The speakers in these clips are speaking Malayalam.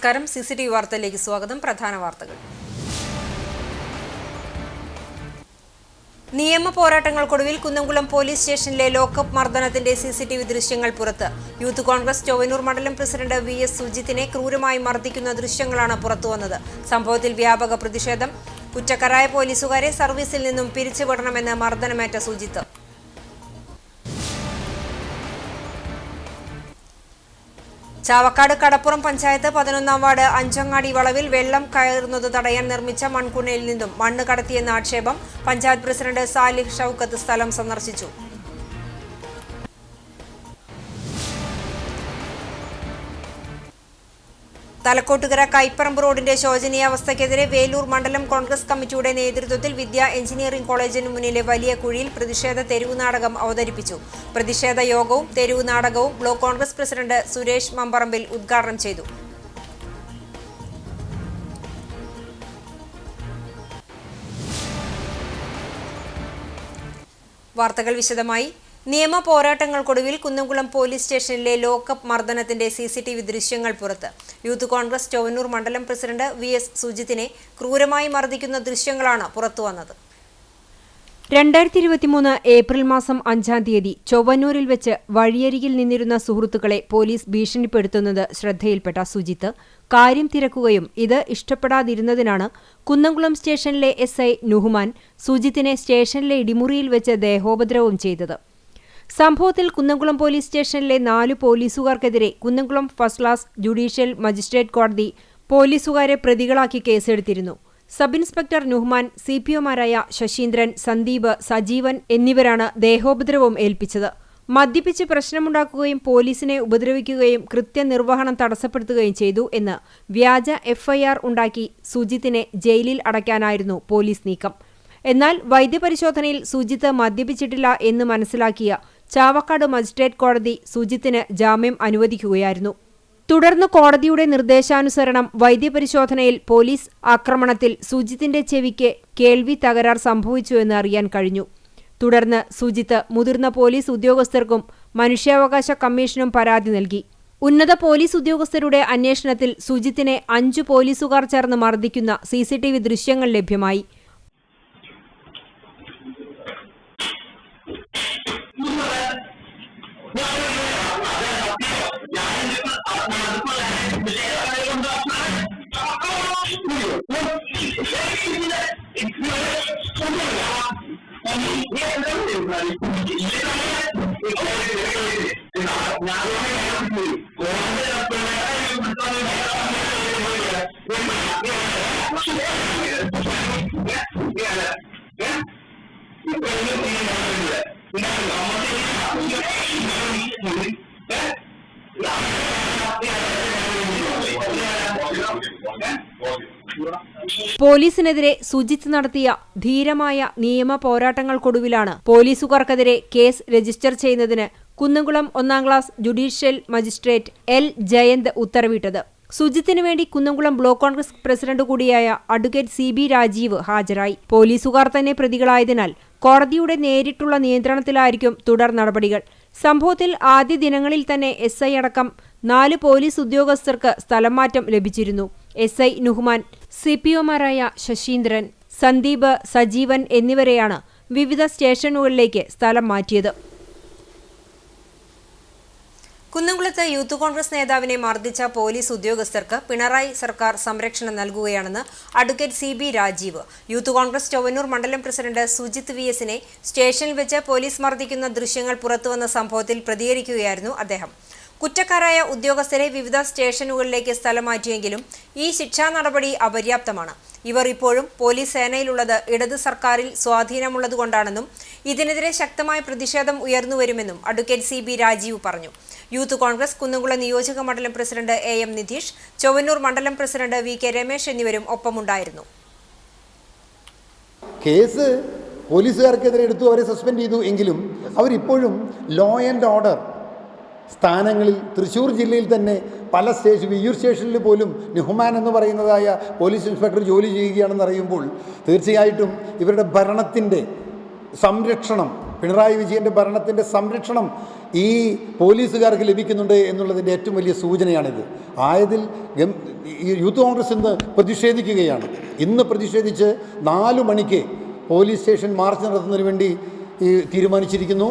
നമസ്കാരം. CCTV വാർത്തയിലേക്ക് സ്വാഗതം. പ്രധാന വാർത്തകൾ. നിയമ പോരാട്ടങ്ങൾക്കൊടുവിൽ കുന്നംകുളം പോലീസ് സ്റ്റേഷനിലെ ലോക്കപ്പ് മർദ്ദനത്തിന്റെ CCTV ദൃശ്യങ്ങൾ പുറത്ത്. യൂത്ത് കോൺഗ്രസ് ചൊവ്വന്നൂർ മണ്ഡലം പ്രസിഡന്റ് VS സുജിത്തിനെ ക്രൂരമായി മർദ്ദിക്കുന്ന ദൃശ്യങ്ങളാണ് പുറത്തുവന്നത്. സംഭവത്തിൽ വ്യാപക പ്രതിഷേധം. കുറ്റക്കാരായ പോലീസുകാരെ സർവീസിൽ നിന്നും പിരിച്ചുവിടണമെന്ന് മർദ്ദനമേറ്റ സുജിത്ത്. ചാവക്കാട് കടപ്പുറം പഞ്ചായത്ത് 11-ാം വാർഡ് അഞ്ചങ്ങാടി വളവിൽ വെള്ളം കയറുന്നത് തടയാൻ നിർമ്മിച്ച മൺകുണയിൽ നിന്നും മണ്ണ് കടത്തിയെന്ന ആക്ഷേപം. പഞ്ചായത്ത് പ്രസിഡന്റ് സാലിഹ് ഷൌക്കത്ത് സ്ഥലം സന്ദർശിച്ചു. തലക്കോട്ടുകര കൈപ്പറമ്പ് റോഡിന്റെ ശോചനീയാവസ്ഥയ്ക്കെതിരെ വേലൂർ മണ്ഡലം കോൺഗ്രസ് കമ്മിറ്റിയുടെ നേതൃത്വത്തിൽ വിദ്യാ എഞ്ചിനീയറിംഗ് കോളേജിന് മുന്നിലെ വലിയ കുഴിയിൽ പ്രതിഷേധ തെരുവു നാടകം അവതരിപ്പിച്ചു. പ്രതിഷേധ യോഗവും തെരുവു നാടകവും block congress president Suresh Mambarambil ഉദ്ഘാടനം ചെയ്തു. വാർത്തകൾ വിശദമായി. നിയമ പോരാട്ടങ്ങൾക്കൊടുവിൽ കുന്നംകുളം പോലീസ് സ്റ്റേഷനിലെ ലോക്കപ്പ് മർദ്ദനത്തിന്റെ CCTV ദൃശ്യങ്ങൾ പുറത്ത്. യൂത്ത് കോൺഗ്രസ് ചൊവ്വന്നൂർ മണ്ഡലം പ്രസിഡന്റ് VS സുജിത്തിനെ ക്രൂരമായി മർദ്ദിക്കുന്ന ദൃശ്യങ്ങളാണ് പുറത്തുവന്നത്. 2023 ഏപ്രിൽ മാസം 5-ാം തീയതി ചൊവ്വന്നൂരിൽ വെച്ച് വഴിയരികിൽ നിന്നിരുന്ന സുഹൃത്തുക്കളെ പോലീസ് ഭീഷണിപ്പെടുത്തുന്നത് ശ്രദ്ധയിൽപ്പെട്ട സുജിത്ത് കാര്യം തിരക്കുകയും ഇത് ഇഷ്ടപ്പെടാതിരുന്നതിനാണ് കുന്നംകുളം സ്റ്റേഷനിലെ SI നുഹ്മാൻ സുജിത്തിനെ സ്റ്റേഷനിലെ ഇടിമുറിയിൽ വെച്ച് ദേഹോപദ്രവം ചെയ്തത്. സംഭവത്തിൽ കുന്നംകുളം പോലീസ് സ്റ്റേഷനിലെ 4 പോലീസുകാർക്കെതിരെ Kunnamkulam first class judicial magistrate കോടതി പോലീസുകാരെ പ്രതികളാക്കി കേസെടുത്തിരുന്നു. സബ് ഇൻസ്പെക്ടർ നുഹ്മാൻ, CPOമാരായ ശശീന്ദ്രൻ, സന്ദീപ്, സജീവൻ എന്നിവരാണ് ദേഹോപദ്രവം ഏൽപ്പിച്ചത്. മദ്യപിച്ച് പ്രശ്നമുണ്ടാക്കുകയും പോലീസിനെ ഉപദ്രവിക്കുകയും കൃത്യനിർവഹണം തടസ്സപ്പെടുത്തുകയും ചെയ്തു എന്ന് വ്യാജ FIR ഉണ്ടാക്കി സുജിത്തിനെ ജയിലിൽ അടയ്ക്കാനായിരുന്നു പോലീസ് നീക്കം. എന്നാൽ വൈദ്യപരിശോധനയിൽ സുജിത്ത് മദ്യപിച്ചിട്ടില്ല എന്ന് മനസ്സിലാക്കിയ ചാവക്കാട് മജിസ്ട്രേറ്റ് കോടതി സുജിത്തിന് ജാമ്യം അനുവദിക്കുകയായിരുന്നു. തുടർന്ന് കോടതിയുടെ നിർദ്ദേശാനുസരണം വൈദ്യപരിശോധനയിൽ പോലീസ് ആക്രമണത്തിൽ സുജിത്തിന്റെ ചെവിക്ക് കേൾവി തകരാർ സംഭവിച്ചുവെന്ന് അറിയാൻ കഴിഞ്ഞു. തുടർന്ന് സുജിത്ത് മുതിർന്ന പോലീസ് ഉദ്യോഗസ്ഥർക്കും മനുഷ്യാവകാശ കമ്മീഷനും പരാതി നൽകി. ഉന്നത പോലീസ് ഉദ്യോഗസ്ഥരുടെ അന്വേഷണത്തിൽ സുജിത്തിനെ 5 പോലീസുകാർ ചേർന്ന് മർദ്ദിക്കുന്ന CCTV ദൃശ്യങ്ങൾ ലഭ്യമായി. പോലീസിനെതിരെ സുജിത്ത് നടത്തിയ ധീരമായ നിയമ പോരാട്ടങ്ങൾക്കൊടുവിലാണ് പോലീസുകാർക്കെതിരെ കേസ് രജിസ്റ്റർ ചെയ്യുന്നതിന് Kunnamkulam 1-ാം class judicial magistrate L Jayant ഉത്തരവിട്ടത്. സുജിത്തിനു വേണ്ടി കുന്നംകുളം ബ്ലോക്ക് കോൺഗ്രസ് പ്രസിഡന്റ് കൂടിയായ അഡ്വക്കേറ്റ് CB രാജീവ് ഹാജരായി. പോലീസുകാർ തന്നെ പ്രതികളായതിനാൽ കോടതിയുടെ നേരിട്ടുള്ള നിയന്ത്രണത്തിലായിരിക്കും തുടർ നടപടികൾ. സംഭവത്തിൽ ആദ്യ ദിനങ്ങളിൽ തന്നെ SI അടക്കം 4 പോലീസ് ഉദ്യോഗസ്ഥർക്ക് സ്ഥലം മാറ്റം ലഭിച്ചിരുന്നു. SI നുഹ്മാൻ, CPOമാരായ ശശീന്ദ്രൻ, സന്ദീപ്, സജീവൻ എന്നിവരെയാണ് വിവിധ സ്റ്റേഷനുകളിലേക്ക് സ്ഥലം മാറ്റിയത്. കുന്നംകുളത്ത് യൂത്ത് കോൺഗ്രസ് നേതാവിനെ മർദ്ദിച്ച പോലീസ് ഉദ്യോഗസ്ഥർക്ക് പിണറായി സർക്കാർ സംരക്ഷണം നൽകുകയാണെന്ന് advocate CB Rajeev. Youth congress Chowannur മണ്ഡലം പ്രസിഡന്റ് സുജിത്ത് VSനെ സ്റ്റേഷനിൽ വെച്ച് പോലീസ് മർദ്ദിക്കുന്ന ദൃശ്യങ്ങൾ പുറത്തുവന്ന സംഭവത്തിൽ പ്രതികരിക്കുകയായിരുന്നു അദ്ദേഹം. കുറ്റക്കാരായ ഉദ്യോഗസ്ഥരെ വിവിധ സ്റ്റേഷനുകളിലേക്ക് സ്ഥലം മാറ്റിയെങ്കിലും ഈ ശിക്ഷാ നടപടി അപര്യാപ്തമാണ്. ഇവർ ഇപ്പോഴും പോലീസ് സേനയിലുള്ളത് ഇടത് സർക്കാരിൽ സ്വാധീനമുള്ളതുകൊണ്ടാണെന്നും ഇതിനെതിരെ ശക്തമായ പ്രതിഷേധം ഉയർന്നുവരുമെന്നും അഡ്വക്കേറ്റ് CB രാജീവ് പറഞ്ഞു. യൂത്ത് കോൺഗ്രസ് കുന്നംകുളം നിയോജക മണ്ഡലം പ്രസിഡന്റ് AM നിതീഷ്, ചൊവ്വന്നൂർ മണ്ഡലം പ്രസിഡന്റ് VK രമേശ് എന്നിവരും ഒപ്പമുണ്ടായിരുന്നു. കേസ് പോലീസുകാർക്കെതിരെ എടുത്തു, അവരെ സസ്പെൻഡ് ചെയ്തു. എങ്കിലും അവരിപ്പോഴും ലോ ആൻഡ് ഓർഡർ സ്ഥാനങ്ങളിൽ തൃശ്ശൂർ ജില്ലയിൽ തന്നെ പല വിയ്യൂർ സ്റ്റേഷനിൽ പോലും നുഹ്മാൻ എന്ന് പറയുന്നതായ പോലീസ് ഇൻസ്പെക്ടർ ജോലി ചെയ്യുകയാണെന്ന് അറിയുമ്പോൾ തീർച്ചയായിട്ടും ഇവരുടെ ഭരണത്തിൻ്റെ സംരക്ഷണം പിണറായി വിജയൻ്റെ ഭരണത്തിൻ്റെ സംരക്ഷണം ഈ പോലീസുകാർക്ക് ലഭിക്കുന്നുണ്ട് എന്നുള്ളതിൻ്റെ ഏറ്റവും വലിയ സൂചനയാണിത്. ആയതിൽ ഈ യൂത്ത് കോൺഗ്രസ് ഇന്ന് പ്രതിഷേധിക്കുകയാണ്. ഇന്ന് പ്രതിഷേധിച്ച് 4 മണിക്ക് പോലീസ് സ്റ്റേഷൻ മാർച്ച് നടത്തുന്നതിന് വേണ്ടി തീരുമാനിച്ചിരിക്കുന്നു.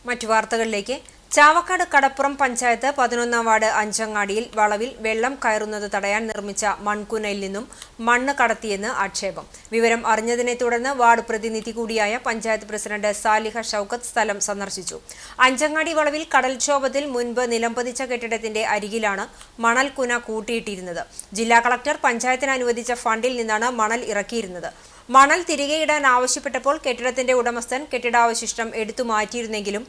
മറ്റു വാർത്തകളിലേക്ക്. ചാവക്കാട് കടപ്പുറം പഞ്ചായത്ത് 11-ാം വാർഡ് അഞ്ചങ്ങാടിയിൽ വളവിൽ വെള്ളം കയറുന്നത് തടയാൻ നിർമ്മിച്ച മൺകുനയിൽ നിന്നും മണ്ണ് കടത്തിയെന്ന് ആക്ഷേപം. വിവരം അറിഞ്ഞതിനെ തുടർന്ന് വാർഡ് പ്രതിനിധി കൂടിയായ പഞ്ചായത്ത് പ്രസിഡന്റ് സാലിഹ ഷൌക്കത്ത് സ്ഥലം സന്ദർശിച്ചു. അഞ്ചങ്ങാടി വളവിൽ കടൽക്ഷോഭത്തിൽ മുൻപ് നിലംപതിച്ച കെട്ടിടത്തിന്റെ അരികിലാണ് മണൽ കുന കൂട്ടിയിട്ടിരുന്നത്. ജില്ലാ കളക്ടർ പഞ്ചായത്തിന് അനുവദിച്ച ഫണ്ടിൽ നിന്നാണ് മണൽ ഇറക്കിയിരുന്നത്. മണൽ തിരികെ ഇടാൻ ആവശ്യപ്പെട്ടപ്പോൾ കെട്ടിടത്തിന്റെ ഉടമസ്ഥൻ കെട്ടിടാവശിഷ്ടം എടുത്തു മാറ്റിയിരുന്നെങ്കിലും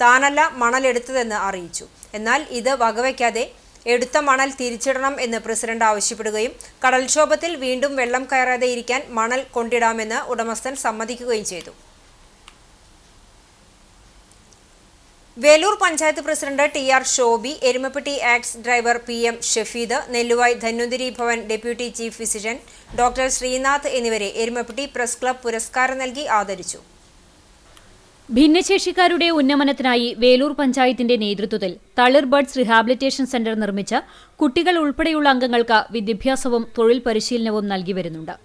താനല്ല മണൽ എടുത്തതെന്ന് അറിയിച്ചു. എന്നാൽ ഇത് വകവയ്ക്കാതെ എടുത്ത മണൽ തിരിച്ചിടണം എന്ന് പ്രസിഡന്റ് ആവശ്യപ്പെടുകയും കടൽക്ഷോഭത്തിൽ വീണ്ടും വെള്ളം കയറാതെ ഇരിക്കാൻ മണൽ കൊണ്ടിടാമെന്ന് ഉടമസ്ഥൻ സമ്മതിക്കുകയും ചെയ്തു. Velur panchayat president T R. ഷോബി, എരുമപ്പെട്ടി ആക്സ് driver P M. Shafeed, Nelluvai Dhanwantari Bhavan deputy chief physician doctor Sreenath എന്നിവരെ എരുമപ്പെട്ടി പ്രസ് ക്ലബ് പുരസ്കാരം നൽകി ആദരിച്ചു. ഭിന്നശേഷിക്കാരുടെ ഉന്നമനത്തിനായി വേലൂർ പഞ്ചായത്തിന്റെ നേതൃത്വത്തിൽ തളിർ ബഡ്സ് റീഹാബിലിറ്റേഷൻ സെന്റർ നിർമ്മിച്ച് കുട്ടികൾ ഉൾപ്പെടെയുള്ള അംഗങ്ങൾക്ക് വിദ്യാഭ്യാസവും തൊഴിൽ പരിശീലനവും നൽകി വരുന്നുണ്ട്.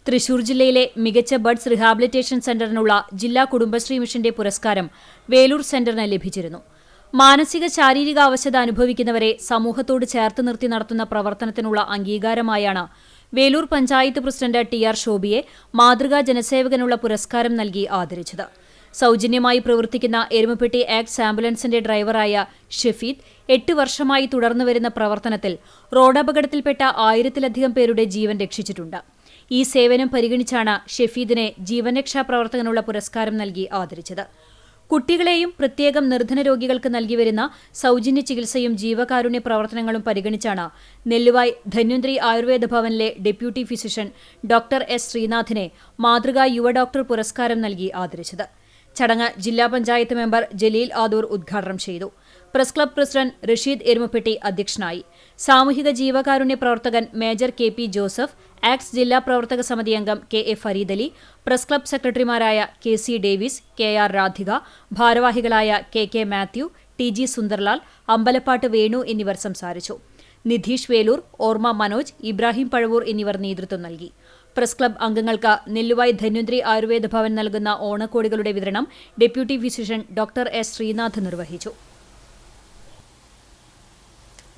തൃശൂർ ജില്ലയിലെ മികച്ച ബഡ്സ് റീഹാബിലിറ്റേഷൻ സെന്ററിനുള്ള ജില്ലാ കുടുംബശ്രീ മിഷന്റെ പുരസ്കാരം വേലൂർ സെന്ററിന് ലഭിച്ചിരുന്നു. മാനസിക ശാരീരിക അവശത അനുഭവിക്കുന്നവരെ സമൂഹത്തോട് ചേർത്ത് നിർത്തി നടത്തുന്ന പ്രവർത്തനത്തിനുള്ള അംഗീകാരമായാണ് വേലൂർ പഞ്ചായത്ത് പ്രസിഡന്റ് ടി.ആർ. ഷോബിയെ മാതൃകാ ജനസേവകനുള്ള പുരസ്കാരം നൽകി ആദരിച്ചത്. സൗജന്യമായി പ്രവർത്തിക്കുന്ന എരുമപ്പെട്ടി ആക്സ് ആംബുലൻസിന്റെ ഡ്രൈവറായ ഷഫീദ് 8 വർഷമായി തുടർന്നുവരുന്ന പ്രവർത്തനത്തിൽ റോഡപകടത്തിൽപ്പെട്ട 1000-ലധികം പേരുടെ ജീവൻ രക്ഷിച്ചിട്ടുണ്ട്. ഈ സേവനം പരിഗണിച്ചാണ് ഷഫീദിനെ ജീവൻ രക്ഷാ പ്രവർത്തകനുള്ള പുരസ്കാരം നൽകി ആദരിച്ചത്. കുട്ടികളെയും പ്രത്യേകം നിർധന രോഗികൾക്ക് നൽകിവരുന്ന സൗജന്യ ചികിത്സയും ജീവകാരുണ്യ പ്രവർത്തനങ്ങളും പരിഗണിച്ചാണ് നെല്ലുവായ് ധന്വന്തരി ആയുർവേദ ഭവനിലെ ഡെപ്യൂട്ടി ഫിസിഷ്യൻ ഡോക്ടർ എസ്. ശ്രീനാഥിനെ മാതൃകാ യുവ ഡോക്ടർ പുരസ്കാരം നൽകി ആദരിച്ചത്. ചടങ്ങ് ജില്ലാ പഞ്ചായത്ത് മെമ്പർ ജലീൽ ആദൂർ ഉദ്ഘാടനം ചെയ്തു. Press club president Rasheed Erumappetty അധ്യക്ഷനായി. സാമൂഹിക ജീവകാരുണ്യ പ്രവർത്തകൻ മേജർ കെ.പി. ജോസഫ്, ആക്സ് ജില്ലാ പ്രവർത്തക സമിതി അംഗം K A. Fareed Ali, press club സെക്രട്ടറിമാരായ കെ.സി. Davis, K R. രാധിക, ഭാരവാഹികളായ K K. Mathew, T G. Sundarlal, Ambalappattu Venu എന്നിവർ സംസാരിച്ചു. നിധീഷ് വേലൂർ, ഓർമ്മ മനോജ്, ഇബ്രാഹിം പഴവൂർ എന്നിവർ നേതൃത്വം നൽകി. പ്രസ് ക്ലബ് അംഗങ്ങൾക്ക് നെല്ലുവായ് ധന്വന്തരി ആയുർവേദ ഭവൻ നൽകുന്ന ഓണക്കോടികളുടെ വിതരണം deputy physician doctor S. Sreenath നിർവഹിച്ചു.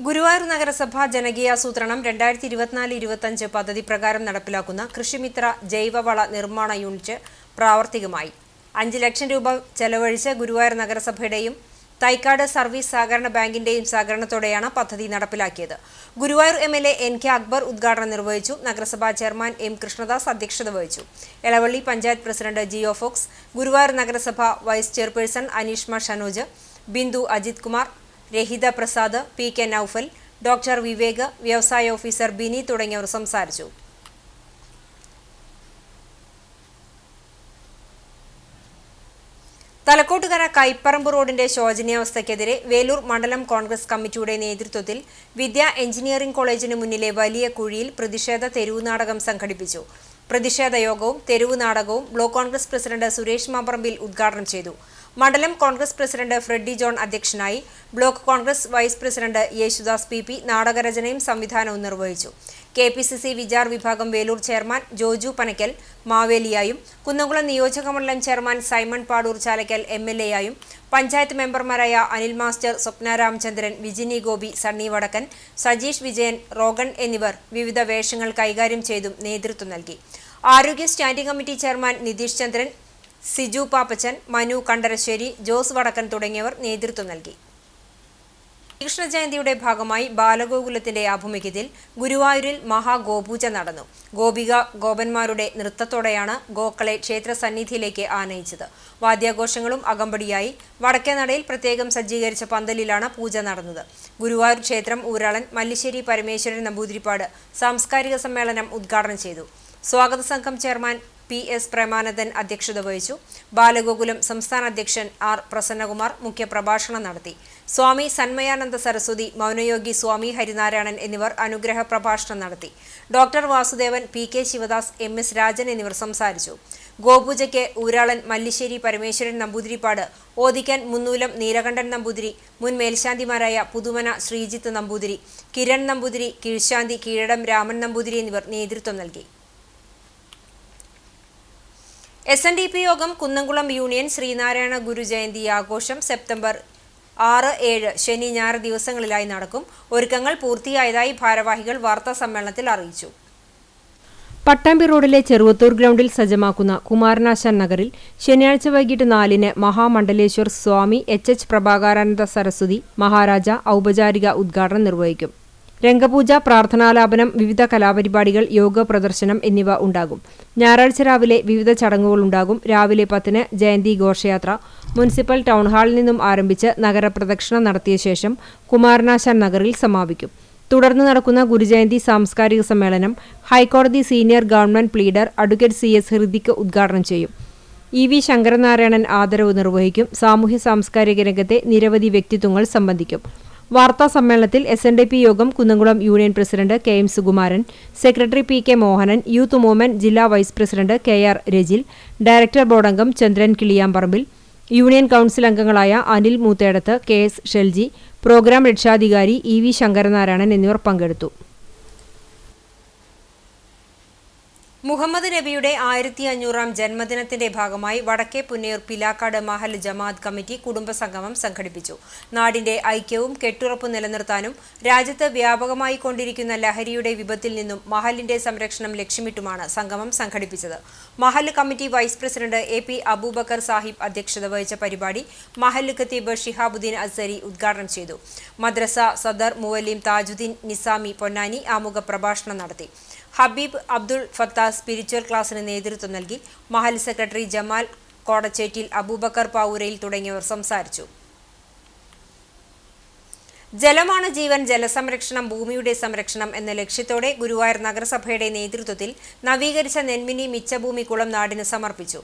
ഗുരുവായൂർ നഗരസഭ ജനകീയാസൂത്രണം 2024-25 പദ്ധതി പ്രകാരം നടപ്പിലാക്കുന്ന കൃഷിമിത്ര ജൈവവള നിർമ്മാണ യൂണിറ്റ് പ്രാവർത്തികമായി. 5 ലക്ഷം രൂപ ചെലവഴിച്ച് ഗുരുവായൂർ നഗരസഭയുടെയും തൈക്കാട് സർവീസ് സഹകരണ ബാങ്കിന്റെയും സഹകരണത്തോടെയാണ് പദ്ധതി നടപ്പിലാക്കിയത്. ഗുരുവായൂർ എം.എൽ.എ. എൻ.കെ. അക്ബർ ഉദ്ഘാടനം നിർവഹിച്ചു. നഗരസഭാ ചെയർമാൻ എം. കൃഷ്ണദാസ് അധ്യക്ഷത വഹിച്ചു. എളവള്ളി പഞ്ചായത്ത് പ്രസിഡന്റ് ജിയോ ഫോക്സ്, ഗുരുവായൂർ നഗരസഭ വൈസ് ചെയർപേഴ്സൺ അനീഷ്മ ഷനോജ്, ബിന്ദു അജിത് കുമാർ, രഹിത പ്രസാദ്, പി.കെ. നൌഫൽ, ഡോക്ടർ വിവേക്, വ്യവസായ ഓഫീസർ ബിനി തുടങ്ങിയവർ സംസാരിച്ചു. തലക്കോട്ടുകര കൈപ്പറമ്പ് റോഡിന്റെ ശോചനീയാവസ്ഥയ്ക്കെതിരെ വേലൂർ മണ്ഡലം കോൺഗ്രസ് കമ്മിറ്റിയുടെ നേതൃത്വത്തിൽ വിദ്യാ എഞ്ചിനീയറിംഗ് കോളേജിന് മുന്നിലെ വലിയ കുഴിയിൽ പ്രതിഷേധ തെരുവുനാടകം സംഘടിപ്പിച്ചു. പ്രതിഷേധ യോഗവും തെരുവുനാടകവും block congress president Suresh Mambarambil ഉദ്ഘാടനം ചെയ്തു. മണ്ഡലം കോൺഗ്രസ് പ്രസിഡന്റ് ഫ്രെഡി ജോൺ അധ്യക്ഷനായി. Block congress vice president Yesudas P P. നാടകരചനയും സംവിധാനവും നിർവഹിച്ചു. കെ.പി.സി.സി വിചാർ വിഭാഗം വേലൂർ ചെയർമാൻ ജോജു പനക്കൽ മാവേലിയായും, കുന്നംകുളം നിയോജകമണ്ഡലം ചെയർമാൻ സൈമൺ പാടൂർ ചാലക്കൽ എം.എൽ.എയായും, പഞ്ചായത്ത് മെമ്പർമാരായ Anil master, Swapna Ramachandran, Vijini Gopi, Sunny Vadakkan, Sajeesh Vijayan, Rogan എന്നിവർ വിവിധ വേഷങ്ങൾ കൈകാര്യം ചെയ്തും നേതൃത്വം നൽകി. ആരോഗ്യ സ്റ്റാൻഡിംഗ് കമ്മിറ്റി ചെയർമാൻ നിതീഷ് ചന്ദ്രൻ, സിജു പാപ്പച്ചൻ, മനു കണ്ടരശ്ശേരി, ജോസ് വടക്കൻ തുടങ്ങിയവർ നേതൃത്വം നൽകി. കൃഷ്ണ ജയന്തിയുടെ ഭാഗമായി ബാലഗോകുലത്തിന്റെ ആഭിമുഖ്യത്തിൽ ഗുരുവായൂരിൽ മഹാഗോപൂജ നടന്നു. ഗോപിക ഗോപന്മാരുടെ നൃത്തത്തോടെയാണ് ഗോക്കളെ ക്ഷേത്ര സന്നിധിയിലേക്ക് ആനയിച്ചത്. വാദ്യാഘോഷങ്ങളും അകമ്പടിയായി. വടക്കേനടയിൽ പ്രത്യേകം സജ്ജീകരിച്ച പന്തലിലാണ് പൂജ നടന്നത്. ഗുരുവായൂർ ക്ഷേത്രം ഊരാളൻ മല്ലിശ്ശേരി പരമേശ്വരൻ നമ്പൂതിരിപ്പാട് സാംസ്കാരിക സമ്മേളനം ഉദ്ഘാടനം ചെയ്തു. സ്വാഗത സംഘം ചെയർമാൻ പി.എസ്. പ്രേമാനന്ദൻ അധ്യക്ഷത വഹിച്ചു. ബാലഗോകുലം സംസ്ഥാന അധ്യക്ഷൻ ആർ. പ്രസന്നകുമാർ മുഖ്യപ്രഭാഷണം നടത്തി. സ്വാമി സന്മയാനന്ദ സരസ്വതി, മൗനയോഗി സ്വാമി ഹരിനാരായണൻ എന്നിവർ അനുഗ്രഹ പ്രഭാഷണം നടത്തി. Doctor Vasudevan, P K. Sivadas, M S. Rajan എന്നിവർ സംസാരിച്ചു. ഗോപൂജയ്ക്ക് ഊരാളൻ മല്ലിശ്ശേരി പരമേശ്വരൻ നമ്പൂതിരിപ്പാട്, ഓദിക്കാൻ മുന്നൂലം നീലകണ്ഠൻ നമ്പൂതിരി, മുൻ മേൽശാന്തിമാരായ പുതുമന ശ്രീജിത്ത് നമ്പൂതിരി, കിരൺ നമ്പൂതിരി, കീഴ്ശാന്തി കീഴടം രാമൻ നമ്പൂതിരി എന്നിവർ നേതൃത്വം നൽകി. SNDP യോഗം കുന്നംകുളം യൂണിയൻ ശ്രീനാരായണ ഗുരു ജയന്തി ആഘോഷം സെപ്റ്റംബർ 6, 7 ശനി ഞായർ ദിവസങ്ങളിലായി നടക്കും. ഒരുക്കങ്ങൾ പൂർത്തിയായതായി ഭാരവാഹികൾ വാർത്താസമ്മേളനത്തിൽ അറിയിച്ചു. പട്ടാമ്പി റോഡിലെ ചെറുവത്തൂർ ഗ്രൗണ്ടിൽ സജ്ജമാക്കുന്ന കുമാരനാശാൻ നഗറിൽ ശനിയാഴ്ച വൈകിട്ട് 4-ന് മഹാമണ്ഡലേശ്വർ സ്വാമി HH പ്രഭാകാരാനന്ദ സരസ്വതി മഹാരാജ ഔപചാരിക ഉദ്ഘാടനം നിർവഹിക്കും. രംഗപൂജ, പ്രാർത്ഥനാലാപനം, വിവിധ കലാപരിപാടികൾ, യോഗ പ്രദർശനം എന്നിവ ഉണ്ടാകും. ഞായറാഴ്ച രാവിലെ വിവിധ ചടങ്ങുകളുണ്ടാകും. രാവിലെ 10-ന് ജയന്തി ഘോഷയാത്ര മുനിസിപ്പൽ ടൗൺഹാളിൽ നിന്നും ആരംഭിച്ച് നഗരപ്രദക്ഷിണം നടത്തിയ ശേഷം കുമാരനാശാൻ നഗറിൽ സമാപിക്കും. തുടർന്ന് നടക്കുന്ന ഗുരുജയന്തി സാംസ്കാരിക സമ്മേളനം ഹൈക്കോടതി senior government pleader advocate CS Hrithik ഉദ്ഘാടനം ചെയ്യും. EV ശങ്കരനാരായണൻ ആദരവ് നിർവഹിക്കും. സാമൂഹ്യ സാംസ്കാരിക രംഗത്തെ നിരവധി വ്യക്തിത്വങ്ങൾ സംബന്ധിക്കും. വാർത്താ സമ്മേളനത്തിൽ SNDP യോഗം Kunnamkulam union president KM Sukumaran, secretary PK Mohanan, youth movement ജില്ലാ vice president KR Rajil, director board അംഗം ചന്ദ്രൻ കിളിയാമ്പറമ്പിൽ, യൂണിയൻ കൗൺസിൽ അംഗങ്ങളായ അനിൽ മൂത്തേടത്ത്, KS ഷെൽജി, പ്രോഗ്രാം രക്ഷാധികാരി EV ശങ്കരനാരായണൻ എന്നിവർ പങ്കെടുത്തു. മുഹമ്മദ് നബിയുടെ 1500-ാം ജന്മദിനത്തിന്റെ ഭാഗമായി വടക്കേ പുന്നയൂർ പിലാക്കാട് മഹൽ ജമാഅത്ത് കമ്മിറ്റി കുടുംബസംഗമം സംഘടിപ്പിച്ചു. നാടിന്റെ ഐക്യവും കെട്ടുറപ്പും നിലനിർത്താനും രാജ്യത്ത് വ്യാപകമായി കൊണ്ടിരിക്കുന്ന ലഹരിയുടെ വിപത്തിൽ നിന്നും മഹലിന്റെ സംരക്ഷണം ലക്ഷ്യമിട്ടുമാണ് സംഗമം സംഘടിപ്പിച്ചത്. Mahal committee vice president AP Aboobacker Sahib അധ്യക്ഷത വഹിച്ച പരിപാടി മഹൽ ഖത്തീബ് ഷിഹാബുദ്ദീൻ അസ്സരി ഉദ്ഘാടനം ചെയ്തു. മദ്രസ സദർ മുവല്ലിം താജുദ്ദീൻ നിസാമി പൊന്നാനി ആമുഖ പ്രഭാഷണം നടത്തി. ഹബീബ് അബ്ദുൾ ഫത്താഹ് സ്പിരിച്വൽ ക്ലാസിന് നേതൃത്വം നൽകി. മഹൽ സെക്രട്ടറി ജമാൽ കോടച്ചേറ്റിൽ, അബൂബക്കർ പാവൂരയിൽ തുടങ്ങിയവർ സംസാരിച്ചു. ജലമാണ് ജീവൻ, ജലസംരക്ഷണം ഭൂമിയുടെ സംരക്ഷണം എന്ന ലക്ഷ്യത്തോടെ ഗുരുവായൂർ നഗരസഭയുടെ നേതൃത്വത്തിൽ നവീകരിച്ച നെന്മിനി മിച്ചഭൂമി കുളം നാടിന് സമർപ്പിച്ചു.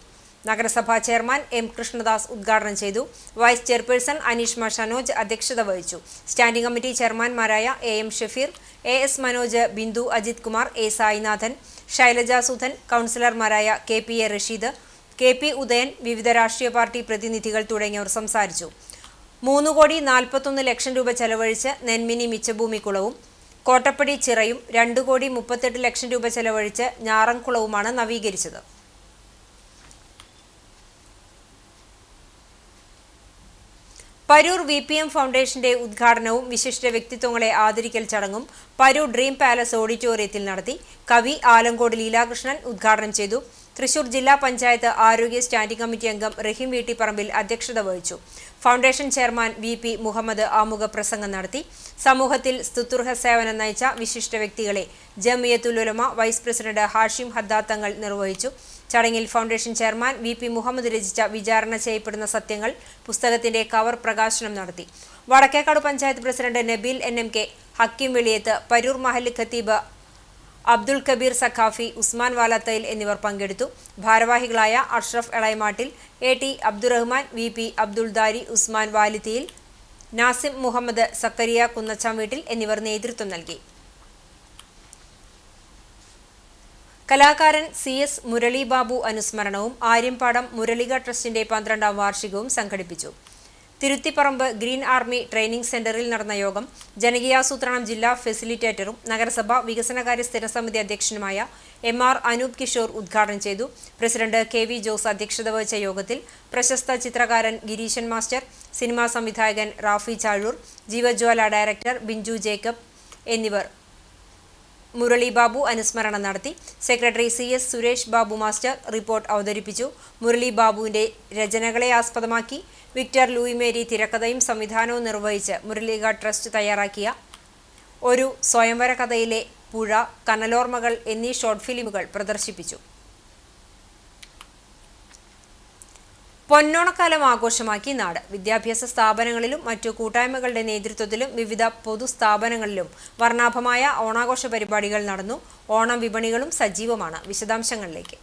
നഗരസഭാ ചെയർമാൻ M കൃഷ്ണദാസ് ഉദ്ഘാടനം ചെയ്തു. വൈസ് ചെയർപേഴ്സൺ അനീഷ്മ ഷനോജ് അധ്യക്ഷത വഹിച്ചു. സ്റ്റാൻഡിംഗ് കമ്മിറ്റി ചെയർമാൻമാരായ AM Shafeer, AS Manoj, Bindu Ajith Kumar, A Sainathan, Shailaja Sudhan, കൗൺസിലർമാരായ KPA റഷീദ്, KP ഉദയൻ, വിവിധ രാഷ്ട്രീയ പാർട്ടി പ്രതിനിധികൾ തുടങ്ങിയവർ സംസാരിച്ചു. 3,41 ലക്ഷം രൂപ ചെലവഴിച്ച് നെന്മിനി മിച്ചഭൂമി കുളവും കോട്ടപ്പടി ചിറയും 2,38 ലക്ഷം രൂപ ചെലവഴിച്ച് ഞാറംകുളവുമാണ് നവീകരിച്ചത്. പരൂർ VPM ഫൗണ്ടേഷന്റെ ഉദ്ഘാടനവും വിശിഷ്ട വ്യക്തിത്വങ്ങളെ ആദരിക്കൽ ചടങ്ങും പരൂർ ഡ്രീം പാലസ് ഓഡിറ്റോറിയത്തിൽ നടത്തി. കവി ആലങ്കോട് ലീലാകൃഷ്ണൻ ഉദ്ഘാടനം ചെയ്തു. തൃശൂർ ജില്ലാ പഞ്ചായത്ത് ആരോഗ്യ സ്റ്റാൻഡിംഗ് കമ്മിറ്റി അംഗം റഹീം വീട്ടിപ്പറമ്പിൽ അധ്യക്ഷത വഹിച്ചു. ഫൗണ്ടേഷൻ ചെയർമാൻ VP മുഹമ്മദ് ആമുഖ പ്രസംഗം നടത്തി. സമൂഹത്തിൽ സ്തുതുർഹ സേവനം നയിച്ച വിശിഷ്ട വ്യക്തികളെ ജമിയത്തുൽ ഉലമ വൈസ് പ്രസിഡന്റ് ഹാഷിം ഹദ്ദാദ് തങ്ങൾ നിർവഹിച്ചു. ചടങ്ങിൽ ഫൗണ്ടേഷൻ ചെയർമാൻ VP മുഹമ്മദ് രചിച്ച വിചാരണ ചെയ്യപ്പെടുന്ന സത്യങ്ങൾ പുസ്തകത്തിന്റെ കവർ പ്രകാശനം നടത്തി. വടക്കേക്കാട് പഞ്ചായത്ത് പ്രസിഡന്റ് നബീൽ NMK, ഹക്കീം വെളിയത്ത്, പരൂർ മഹൽ ഖത്തീബ് അബ്ദുൾ കബീർ സഖാഫി, ഉസ്മാൻ വാലത്തയിൽ എന്നിവർ പങ്കെടുത്തു. ഭാരവാഹികളായ അഷ്റഫ് എളൈമാട്ടിൽ, AT അബ്ദുറഹ്മാൻ, VP അബ്ദുൾ ദാരി, ഉസ്മാൻ വാലിത്തിയിൽ, നാസിം മുഹമ്മദ്, സക്കരിയ കുന്നച്ചാംവീട്ടിൽ എന്നിവർ നേതൃത്വം നൽകി. കലാകാരൻ CS മുരളി ബാബു അനുസ്മരണവും ആര്യമ്പാടം മുരളിക ട്രസ്റ്റിന്റെ 12ാം വാർഷികവും സംഘടിപ്പിച്ചു. തിരുത്തിപ്പറമ്പ് ഗ്രീൻ ആർമി ട്രെയിനിംഗ് സെന്ററിൽ നടന്ന യോഗം ജനകീയാസൂത്രണം ജില്ലാ ഫെസിലിറ്റേറ്ററും നഗരസഭ വികസനകാര്യ സ്ഥിരസമിതി അധ്യക്ഷനുമായ MR അനൂപ് കിഷോർ ഉദ്ഘാടനം ചെയ്തു. പ്രസിഡന്റ് KV ജോസ് അധ്യക്ഷത വഹിച്ച യോഗത്തിൽ പ്രശസ്ത ചിത്രകാരൻ ഗിരീശൻ മാസ്റ്റർ, സിനിമാ സംവിധായകൻ റാഫി ചാഴൂർ, ജീവജ്വാല ഡയറക്ടർ ബിഞ്ചു ജേക്കബ് എന്നിവർ മുരളി ബാബു അനുസ്മരണം നടത്തി. Secretary CS Suresh Babu master report അവതരിപ്പിച്ചു. മുരളി ബാബുവിന്റെ രചനകളെ ആസ്പദമാക്കി വിക്ടർ ലൂയി മേരി തിരക്കഥയും സംവിധാനവും നിർവഹിച്ച് മുരളിക ട്രസ്റ്റ് തയ്യാറാക്കിയ ഒരു സ്വയംവര കഥയിലെ പുഴ, കനലോർമ്മകൾ എന്നീ ഷോർട്ട് ഫിലിമുകൾ പ്രദർശിപ്പിച്ചു. പൊന്നോണക്കാലം ആഘോഷമാക്കി നാട്. വിദ്യാഭ്യാസ സ്ഥാപനങ്ങളിലും മറ്റു കൂട്ടായ്മകളുടെ നേതൃത്വത്തിലും വിവിധ പൊതുസ്ഥാപനങ്ങളിലും വർണ്ണാഭമായ ഓണാഘോഷ പരിപാടികൾ നടന്നു. ഓണം വിപണികളും സജീവമാണ്. വിശദാംശങ്ങളിലേക്ക്.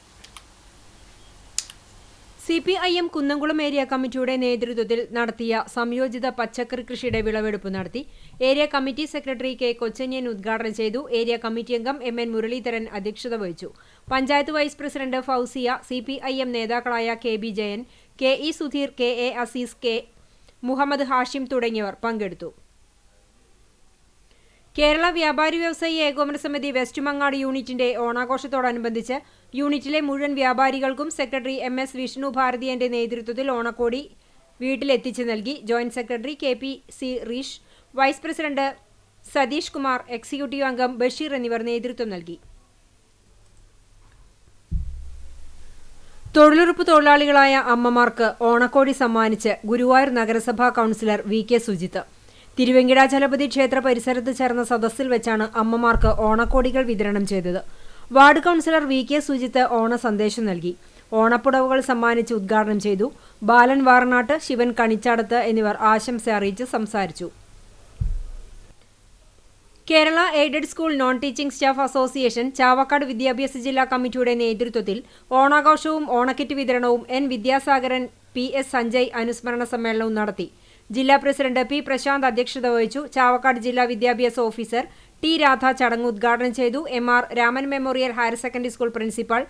CPIM കുന്നംകുളം ഏരിയ കമ്മിറ്റിയുടെ നേതൃത്വത്തിൽ നടത്തിയ സംയോജിത പച്ചക്കറി കൃഷിയുടെ വിളവെടുപ്പ് നടത്തി. Area committee secretary K Kochanyan ഉദ്ഘാടനം ചെയ്തു. ഏരിയ കമ്മിറ്റി അംഗം MN മുരളീധരൻ അധ്യക്ഷത വഹിച്ചു. Panchayat vice president Fousiya, CPIM നേതാക്കളായ KB Jayan, KE Sudheer, KA Azeez, K Muhammad Hashim തുടങ്ങിയവർ പങ്കെടുത്തു. കേരള വ്യാപാരി വ്യവസായി ഏകോപന സമിതി വെസ്റ്റ് മങ്ങാട് യൂണിറ്റിന്റെ ഓണാഘോഷത്തോടനുബന്ധിച്ച് യൂണിറ്റിലെ മുഴുവൻ വ്യാപാരികൾക്കും സെക്രട്ടറി MS വിഷ്ണു ഭാരതിയന്റെ നേതൃത്വത്തിൽ ഓണക്കോടി വീട്ടിലെത്തിച്ചു നൽകി. Joint secretary KPC Reesh, vice president Satheesh Kumar, executive അംഗം ബഷീർ എന്നിവർ നേതൃത്വം നൽകി. തൊഴിലുറപ്പ് തൊഴിലാളികളായ അമ്മമാർക്ക് ഓണക്കോടി സമ്മാനിച്ച് ഗുരുവായൂർ നഗരസഭാ കൗൺസിലർ VK സുജിത്ത്. തിരുവെങ്കിടാചലപതി ക്ഷേത്ര പരിസരത്ത് ചേർന്ന സദസ്സിൽ വെച്ചാണ് അമ്മമാർക്ക് ഓണക്കോടികൾ വിതരണം ചെയ്തത്. വാർഡ് കൗൺസിലർ VK സുജിത്ത് ഓണ സന്ദേശം നൽകി. ഓണപ്പുടവുകൾ സമ്മാനിച്ച് ഉദ്ഘാടനം ചെയ്തു. ബാലൻ വാറനാട്ട്, ശിവൻ കണിച്ചാടത്ത് എന്നിവർ ആശംസ അറിയിച്ച് സംസാരിച്ചു. Kerala aided school non teaching staff association Chavakkad വിദ്യാഭ്യാസ ജില്ലാ കമ്മിറ്റിയുടെ നേതൃത്വത്തിൽ ഓണാഘോഷവും ഓണക്കിറ്റ് വിതരണവും N വിദ്യാസാഗരൻ, PS സഞ്ജയ് അനുസ്മരണ സമ്മേളനവും നടത്തി. ജില്ലാ പ്രസിഡന്റ് P പ്രശാന്ത് അധ്യക്ഷത വഹിച്ചു. ചാവക്കാട് ജില്ലാ വിദ്യാഭ്യാസ ഓഫീസർ T രാധ ചടങ്ങ് ഉദ്ഘാടനം ചെയ്തു. MR Raman memorial higher secondary school principal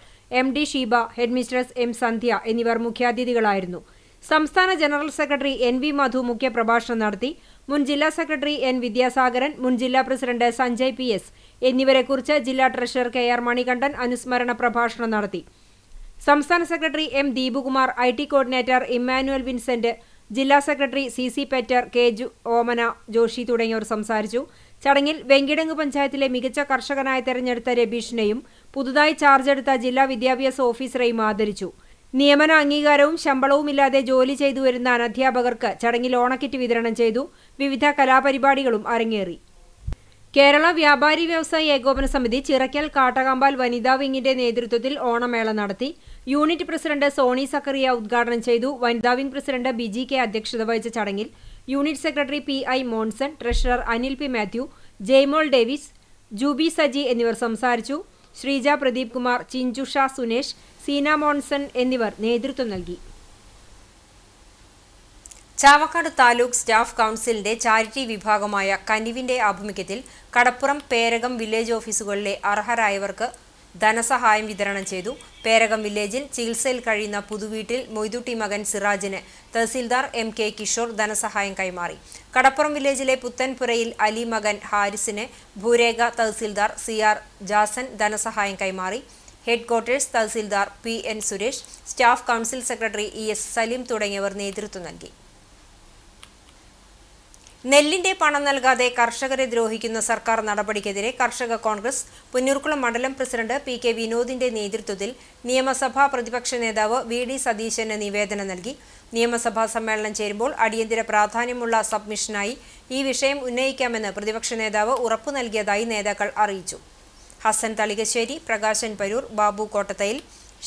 MD Sheeba, headmistress M സന്ധ്യ എന്നിവർ മുഖ്യാതിഥികളായിരുന്നു. സംസ്ഥാന ജനറൽ സെക്രട്ടറി NV മധു മുഖ്യപ്രഭാഷണം നടത്തി. മുൻ ജില്ലാ സെക്രട്ടറി N വിദ്യാസാഗരൻ, മുൻ ജില്ലാ പ്രസിഡന്റ് സഞ്ജയ് PS എന്നിവരെക്കുറിച്ച് ജില്ലാ ട്രഷറർ KR മണികണ്ഠൻ അനുസ്മരണ പ്രഭാഷണം നടത്തി. സംസ്ഥാന secretary M Deepukumar, IT coordinator Emmanuel Vincent, ജില്ലാ സെക്രട്ടറി CC പെറ്റർ, K ഓമന ജോഷി തുടങ്ങിയവർ സംസാരിച്ചു. ചടങ്ങിൽ വെങ്കിടങ്ങ് പഞ്ചായത്തിലെ മികച്ച കർഷകനായി തെരഞ്ഞെടുത്ത രബീഷിനെയും പുതുതായി ചാർജ് എടുത്ത ജില്ലാ വിദ്യാഭ്യാസ ഓഫീസറെയും ആദരിച്ചു. നിയമന അംഗീകാരവും ശമ്പളവുമില്ലാതെ ജോലി ചെയ്തു വരുന്ന അനധ്യാപകർക്ക് ചടങ്ങിൽ ഓണക്കിറ്റ് വിതരണം ചെയ്തു. വിവിധ കലാപരിപാടികളും അരങ്ങേറി. കേരള വ്യാപാരി വ്യവസായി ഏകോപന സമിതി ചിറക്കൽ കാട്ടകാമ്പാൽ വനിതാ വിങ്ങിന്റെ നേതൃത്വത്തിൽ ഓണമേള നടത്തി. യൂണിറ്റ് പ്രസിഡന്റ് സോണി സക്കറിയ ഉദ്ഘാടനം ചെയ്തു. വനിതാ വിംഗ് പ്രസിഡന്റ് ബിജി കെ അധ്യക്ഷത വഹിച്ച ചടങ്ങിൽ unit secretary PI Monson, treasurer Anil P Mathew, Jaimol Davis, Juby Saji എന്നിവർ സംസാരിച്ചു. ശ്രീജ പ്രദീപ് കുമാർ, ചിഞ്ചുഷ സുനേഷ്, സീന മോൺസൺ എന്നിവർ നേതൃത്വം നൽകി. ചാവക്കാട് താലൂക്ക് സ്റ്റാഫ് കൗൺസിലിന്റെ ചാരിറ്റി വിഭാഗമായ കനിവിന്റെ ആഭിമുഖ്യത്തിൽ കടപ്പുറം, പേരകം വില്ലേജ് ഓഫീസുകളിലെ അർഹരായവർക്ക് ധനസഹായം വിതരണം ചെയ്തു. പേരകം വില്ലേജിൽ ചികിത്സയിൽ കഴിയുന്ന പുതുവീട്ടിൽ മൊയ്തുട്ടി മകൻ സിറാജിന് തഹസിൽദാർ MK കിഷോർ ധനസഹായം കൈമാറി. കടപ്പുറം വില്ലേജിലെ പുത്തൻപുരയിൽ അലി മകൻ ഹാരിസിന് ഭൂരേഖ തഹസിൽദാർ CR ജാസൻ ധനസഹായം കൈമാറി. Headquarters tahsildar PN Suresh, staff council secretary ES Saleem തുടങ്ങിയവർ നേതൃത്വം നൽകി. നെല്ലിന്റെ പണം നൽകാതെ കർഷകരെ ദ്രോഹിക്കുന്ന സർക്കാർ നടപടിക്കെതിരെ കർഷക കോൺഗ്രസ് പുന്നൂർക്കുളം മണ്ഡലം പ്രസിഡന്റ് PK വിനോദിന്റെ നേതൃത്വത്തിൽ നിയമസഭാ പ്രതിപക്ഷ നേതാവ് VD സതീശന് നിവേദനം നൽകി. നിയമസഭാ സമ്മേളനം ചേരുമ്പോൾ അടിയന്തര പ്രാധാന്യമുള്ള സബ്മിഷനായി ഈ വിഷയം ഉന്നയിക്കാമെന്ന് പ്രതിപക്ഷ നേതാവ് ഉറപ്പു നൽകിയതായി നേതാക്കൾ അറിയിച്ചു. ഹസൻ തളികശ്ശേരി, പ്രകാശൻ പരൂർ, ബാബു കോട്ടത്തയിൽ,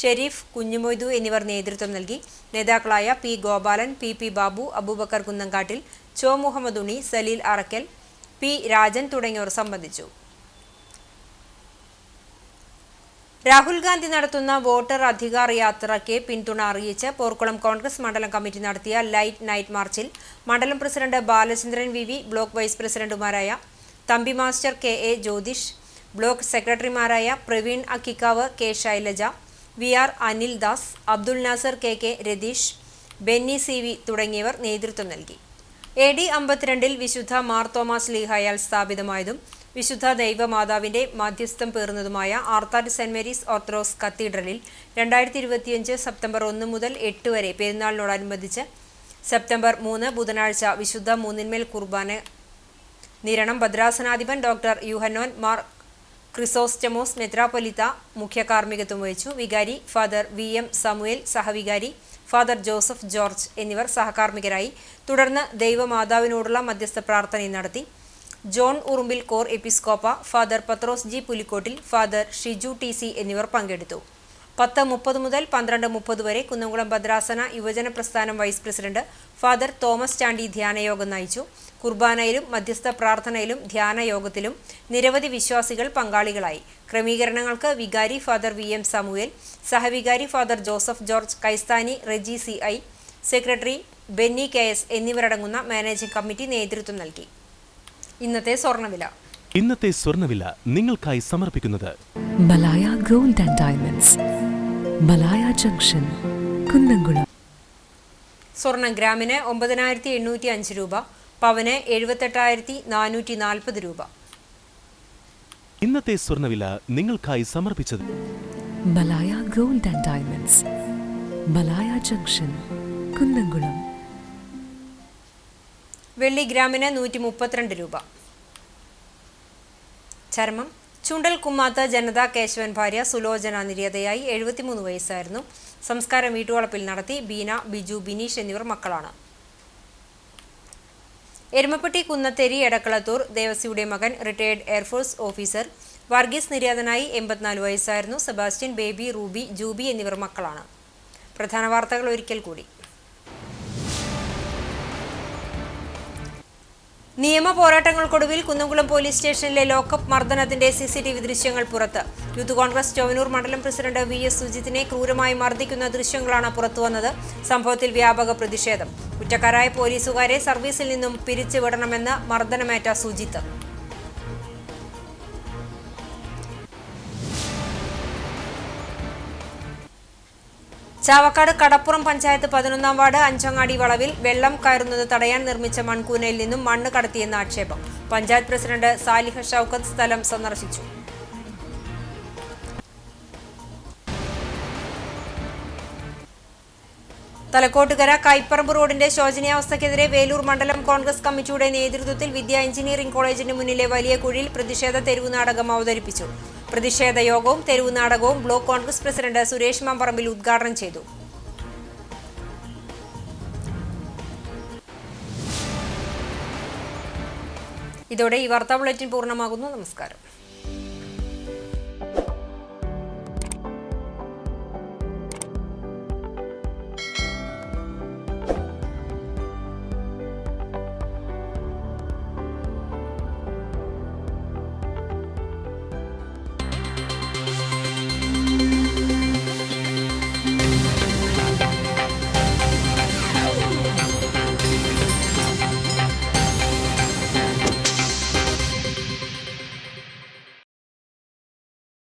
ഷെരീഫ്, കുഞ്ഞുമൊയ്തു എന്നിവർ നേതൃത്വം നൽകി. നേതാക്കളായ P ഗോപാലൻ, PP ബാബു, അബൂബക്കർ കുന്നങ്കാട്ടിൽ, ചോ മുഹമ്മദ് ഉണ്ണി, സലീൽ അറക്കൽ, P രാജൻ തുടങ്ങിയവർ സംബന്ധിച്ചു. രാഹുൽ ഗാന്ധി നടത്തുന്ന വോട്ടർ അധികാർ യാത്രയ്ക്ക് പിന്തുണ അറിയിച്ച് പോർക്കുളം കോൺഗ്രസ് മണ്ഡലം കമ്മിറ്റി നടത്തിയ ലൈറ്റ് നൈറ്റ് മാർച്ചിൽ മണ്ഡലം president Balachandran VV, block vice പ്രസിഡന്റുമാരായ Thampi master KA Jyothish, block സെക്രട്ടറിമാരായ Praveen Akkikkavu, K Shailaja, VR Anil Das, Abdul Nasar KK Ratheesh, Benny CV തുടങ്ങിയവർ നേതൃത്വം നൽകി. AD 52 വിശുദ്ധ മാർ തോമസ് ലീഹായാൽ സ്ഥാപിതമായതും വിശുദ്ധ ദൈവമാതാവിന്റെ മാധ്യസ്ഥം പേർന്നതുമായ ആർത്താറ്റ് സെന്റ് മേരീസ് ഓർത്തഡോക്സ് കത്തീഡ്രലിൽ 2025 സെപ്റ്റംബർ 1 മുതൽ 8 വരെ പെരുന്നാളിനോടനുബന്ധിച്ച് സെപ്റ്റംബർ 3 ബുധനാഴ്ച വിശുദ്ധ മൂന്നിന്മേൽ കുർബാന നിരണം ഭദ്രാസനാധിപൻ ഡോക്ടർ യുഹന്നോൻ മാർ ക്രിസോസ്റ്റമോസ് മെത്രാപ്പൊലിത്ത മുഖ്യ കാർമ്മികത്വം വഹിച്ചു. വികാരി ഫാദർ VM സാമുവേൽ, സഹവികാരി ഫാദർ ജോസഫ് ജോർജ് എന്നിവർ സഹകാർമ്മികരായി. തുടർന്ന് ദൈവമാതാവിനോടുള്ള മധ്യസ്ഥ പ്രാർത്ഥനയും നടത്തി. ജോൺ ഉറുമ്പിൽ കോർ എപ്പിസ്കോപ്പ, father Pathrose G Pulikkottil, father Shiju TC എന്നിവർ പങ്കെടുത്തു. 10:30 മുതൽ 12:30 വരെ കുന്നംകുളം ഭദ്രാസന യുവജന പ്രസ്ഥാനം vice president father Thomas Chandy ധ്യാനയോഗം നയിച്ചു. കുർബാനയിലും മധ്യസ്ഥ പ്രാർത്ഥനയിലും ധ്യാനയോഗത്തിലും നിരവധി വിശ്വാസികൾ പങ്കാളികളായി. ക്രമീകരണങ്ങൾക്ക് വികാരി ഫാദർ VM സാമുവേൽ, സഹവികാരി ഫാദർ ജോസഫ് ജോർജ്, കൈസ്ഥാനി Reji CI, secretary Benny KS എന്നിവരടങ്ങുന്ന മാനേജിംഗ് കമ്മിറ്റി നേതൃത്വം നൽകി. ഇന്നത്തെ സ്വർണ്ണവില നിങ്ങൾക്കായി സമർപ്പിക്കുന്നത് Malaya gold and diamonds, Malaya junction, Kunnamkulam. സ്വർണം ഗ്രാമിന് 9,805 രൂപ, പവന് 78,440 രൂപ. ഇന്നത്തെ സ്വർണ്ണവില നിങ്ങൾക്കായി സമർപ്പിച്ചത് Malaya gold and diamonds, Malaya junction, Kunnamkulam. വെള്ളി ഗ്രാമിന് 132 രൂപ. ചർമ്മം ചുണ്ടൽ കുമ്മാത്ത് ജനത കേശവൻ ഭാര്യ സുലോചന നിര്യാതയായി. 73 വയസ്സായിരുന്നു. സംസ്കാരം വീട്ടുവളപ്പിൽ നടത്തി. ബീന, ബിജു, ബിനീഷ് എന്നിവർ മക്കളാണ്. എരുമപ്പെട്ടി കുന്നത്തേരി എടക്കളത്തൂർ ദേവസിയുടെ മകൻ റിട്ടയർഡ് എയർഫോഴ്സ് ഓഫീസർ വർഗീസ് നിര്യാതനായി. 84 വയസ്സായിരുന്നു. സെബാസ്റ്റ്യൻ, ബേബി, റൂബി, ജൂബി എന്നിവർ മക്കളാണ്. പ്രധാന വാർത്തകൾ ഒരിക്കൽ കൂടി. നിയമ പോരാട്ടങ്ങൾക്കൊടുവിൽ കുന്നംകുളം പോലീസ് സ്റ്റേഷനിലെ ലോക്കപ്പ് മർദ്ദനത്തിന്റെ CCTV ദൃശ്യങ്ങൾ പുറത്ത്. യൂത്ത് കോൺഗ്രസ് ചൊവ്വനൂർ മണ്ഡലം പ്രസിഡന്റ് VS സുജിത്തിനെ ക്രൂരമായി മർദ്ദിക്കുന്ന ദൃശ്യങ്ങളാണ് പുറത്തുവന്നത്. സംഭവത്തിൽ വ്യാപക പ്രതിഷേധം. കുറ്റക്കാരായ പോലീസുകാരെ സർവീസിൽ നിന്നും പിരിച്ചുവിടണമെന്ന് മർദ്ദനമേറ്റ സുജിത്ത്. ചാവക്കാട് കടപ്പുറം പഞ്ചായത്ത് 11-ാം വാർഡ് അഞ്ചങ്ങാടി വളവിൽ വെള്ളം കയറുന്നത് തടയാൻ നിർമ്മിച്ച മൺകൂനയിൽ നിന്നും മണ്ണ് കടത്തിയെന്ന ആക്ഷേപം. പഞ്ചായത്ത് പ്രസിഡന്റ് സാലിഹ ഷൌക്കത്ത് സ്ഥലം സന്ദർശിച്ചു. തലക്കോട്ടുകര കൈപ്പറമ്പ് റോഡിന്റെ ശോചനീയാവസ്ഥയ്ക്കെതിരെ വേലൂർ മണ്ഡലം കോൺഗ്രസ് കമ്മിറ്റിയുടെ നേതൃത്വത്തിൽ വിദ്യ എഞ്ചിനീയറിംഗ് കോളേജിന് മുന്നിലെ വലിയ കുഴിയിൽ പ്രതിഷേധ തെരുവ് നാടകം അവതരിപ്പിച്ചു. പ്രതിഷേധ യോഗവും തെരുവ് നാടകവും block congress president Suresh Mambarambil ഉദ്ഘാടനം ചെയ്തു. ഇതോടെ ഈ വാർത്താ ബുള്ളറ്റിൻ പൂർണ്ണമാകുന്നു. നമസ്കാരം.